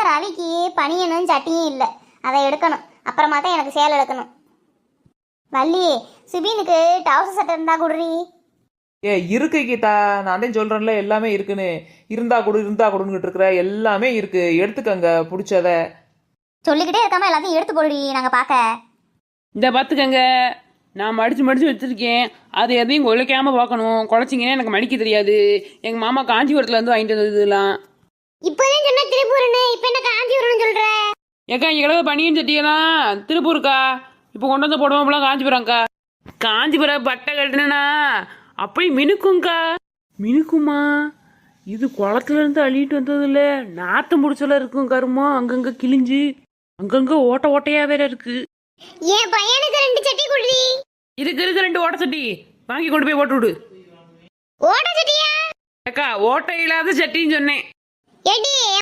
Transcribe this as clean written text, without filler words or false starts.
ரவிக்கு பனியனும் சட்டியும் இல்லை, அதை எடுக்கணும். அப்புறமா தான் எனக்கு சேலை எடுக்கணும். வள்ளி, சுபீனுக்கு டவுசர் சட்டை இருந்தா குடுறி. இருக்கு கீதா, நான் தான் சொல்றேன்ல எல்லாமே இருக்குன்னு. இருந்தா கொடுன்னுட்டு இருக்கிற எல்லாமே இருக்கு, எடுத்துக்கங்க பிடிச்சத. சொல்லிக்கிட்டே இருக்காம எல்லாத்தையும் எடுத்து போடுடி, நாங்க பார்க்க. இந்த பார்த்துக்கங்க, நான் மடிச்சு வச்சிருக்கேன். அது எதையும் குலைக்காம பார்க்கணும். குலைச்சிங்கன்னா எனக்கு மடிக்க தெரியாது. எங்கள் மாமா காஞ்சிபுரத்துல இருந்து வாங்கிட்டு வந்தது இதெல்லாம். இப்போதான் சொன்ன திருப்பூர்னு, இப்போ என்ன காஞ்சிபுரம்னு சொல்ற? ஏக்கா இவ்வளவு பனியன் சட்டியெல்லாம் திருப்பூருக்கா, இப்போ கொண்டு வந்து போடுவோம்லாம் காஞ்சிபுரம்க்கா. காஞ்சிபுரம் பட்டை கட்டினா அப்படி மினுக்கும்க்கா. மினுக்குமா? இது குளத்துல இருந்து அள்ளிட்டு வந்தது இல்ல, நாத்தம் முடிச்சல இருக்கும். கருமோ அங்கங்க கிழிஞ்சு அங்கங்க ஓட்டையா வேற இருக்கு. என் பையனுக்கு 2 சட்டி குடுறி. இருக்கு 2 ஓட்ட சட்டி வாங்கி கொண்டு போய் போட்டு விடு. ஓட்ட சட்டியா? அக்கா ஓட்டை இல்லாத சட்டின்னு சொன்னேன். ஏடி